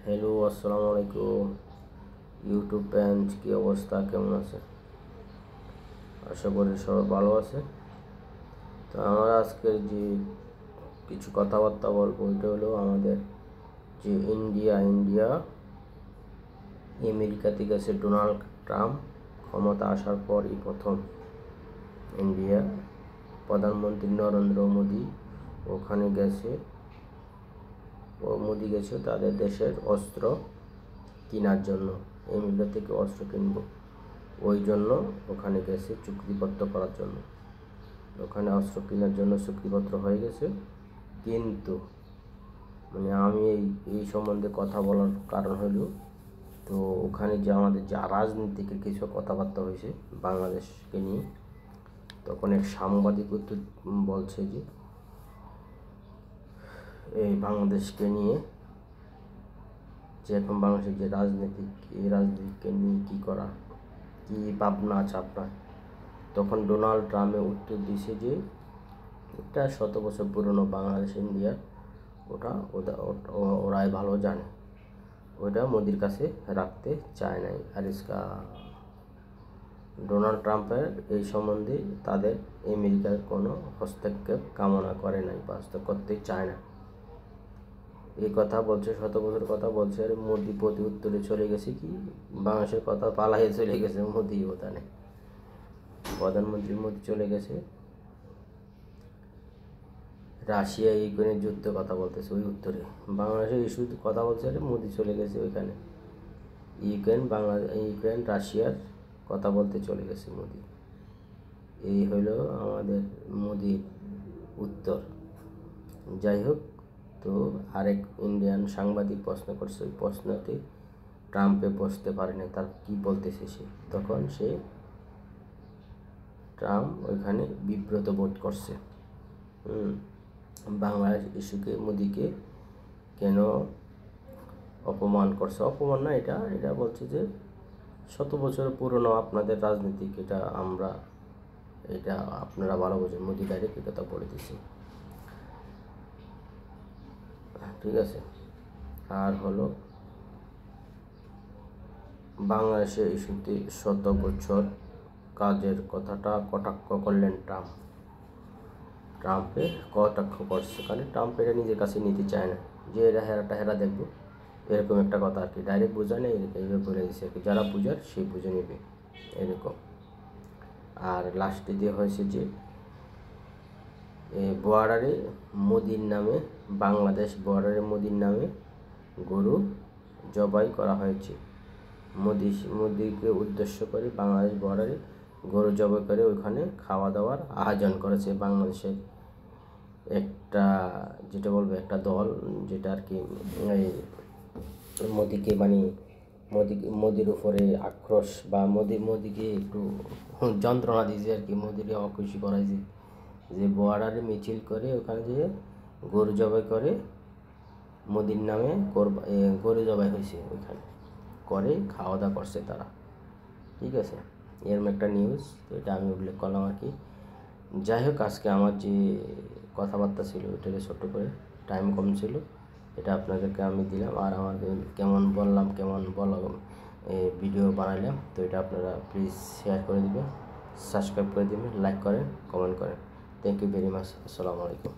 Hello, আসসালামু আলাইকুম। YouTube page কি অবস্থা, কেমন আছে? আশা করি সবাই ভালো আছে। তো আমরা আজকের যে কিছু কথাবার্তা বলবো, এটা হলো আমাদের যে ইন্ডিয়া আমেরিকাতে গেছে ডোনাল্ড ট্রাম্প ক্ষমতা আসার পরই প্রথম ইন্ডিয়া প্রধানমন্ত্রী নরেন্দ্র মোদি ওখানে গেছে। মোদি গেছে তাদের দেশের অস্ত্র কেনার জন্য, আমেরিকা থেকে অস্ত্র কিনবো ওই জন্য ওখানে গেছে চুক্তিপত্র করার জন্য। ওখানে অস্ত্র কেনার জন্য চুক্তিপত্র হয়ে গেছে, কিন্তু আমি এই সম্বন্ধে কথা বলার কারণ হলো, তো ওখানে যে আমাদের যে রাজনীতিকের কিছু কথাবার্তা হয়েছে বাংলাদেশকে নিয়ে, তখন এক সাংবাদিক বলছে যে এই বাংলাদেশকে নিয়ে যে এখন বাংলাদেশের যে রাজনীতিক, এই রাজনীতিকে নিয়ে কী করা, কী ভাবনা আছে আপনার। তখন ডোনাল্ড ট্রাম্পে উত্তর দিয়েছে যে এটা 100 বছর পুরনো বাংলাদেশ ইন্ডিয়া, ওরাই ভালো জানে, ওটা মোদির কাছে রাখতে চায় নাই। আর ডোনাল্ড ট্রাম্পের এই সম্বন্ধে তাদের আমেরিকার কোনো হস্তক্ষেপ কামনা করে নাই বা হস্তক্ষেপ করতে চায় না। এই কথা বলছে, 100 বছর কথা বলছে, আর মোদি প্রতি উত্তরে চলে গেছে কি বাংলাদেশের কথা পালাইয়ে চলে গেছে মোদি। ওখানে প্রধানমন্ত্রী মোদি চলে গেছে রাশিয়া ইউক্রেনের যুদ্ধ কথা বলতেছে, ওই উত্তরে বাংলাদেশের ইস্যু কথা বলছে, আর মোদি চলে গেছে ওইখানে ইউক্রেন রাশিয়ার কথা বলতে চলে গেছে মোদি। এই হলো আমাদের মোদির উত্তর। যাই হোক, তো আরেক ইন্ডিয়ান সাংবাদিক প্রশ্ন করছে, ওই প্রশ্নতে ট্রাম্পে বসতে পারে না, তার কি বলতেছে সে। তখন ট্রাম্প ওইখানে বিব্রত বোধ করছে। বাংলাদেশ ইস্যুকে মোদিকে কেন অপমান করছে, অপমান না, এটা বলছে যে 100 বছর পুরনো আপনাদের রাজনীতিক, এটা আপনারা ভালো বোঝেন। মোদি ডাইরেক্ট এই কথা বলে দিচ্ছে, ঠিক আছে। আর হলো বাংলাদেশের ইস্যুতে 100 বছর কাজের কথাটা কটাক্ষ করলেন ট্রাম্পে কটাক্ষ করছে, কারণ ট্রাম্প এটা নিজের কাছে নিতে চায় না, যে এরা হেরা দেখবো, এরকম একটা কথা আর কি। ডাইরেক্ট বোঝায় না, এইভাবে বলে দিচ্ছে আর কি, যারা বুঝার সেই বুঝে নেবে এরকম। আর লাস্টে দিয়ে হয়েছে যে বর্ডারে মোদির নামে, বাংলাদেশ বর্ডারে মোদির নামে গরু জবাই করা হয়েছে। মোদিকে উদ্দেশ্য করে বাংলাদেশ বর্ডারে গরু জবাই করে ওইখানে খাওয়া দাওয়ার আয়োজন করেছে বাংলাদেশের একটা, যেটা বলবো একটা দল, যেটা আর কি মোদিকে মোদির উপরে আক্রোশ বা মোদিকে একটু যন্ত্রণা দিয়েছে আর কি, মোদিকে অখুশি করাইছে, যে বর্ডারে মিছিল করে ওখানে যেয়ে গরু জবাই করে মোদির নামে গরু জবাই হয়েছে, ওইখানে করে খাওয়া দাওয়া করছে তারা, ঠিক আছে। এরকম একটা নিউজ, তো এটা আমি উল্লেখ করলাম আর কি। যাই হোক, আজকে আমার যে কথাবার্তা ছিল ওইটাকে ছোট্ট করে, টাইম কম ছিল, এটা আপনাদেরকে আমি দিলাম। আর আমার কেমন ভিডিও বানাইলাম, তো এটা আপনারা প্লিজ শেয়ার করে দিবেন, সাবস্ক্রাইব করে দিবেন, লাইক করেন, কমেন্ট করেন। Thank you very much. আসসালামু আলাইকুম।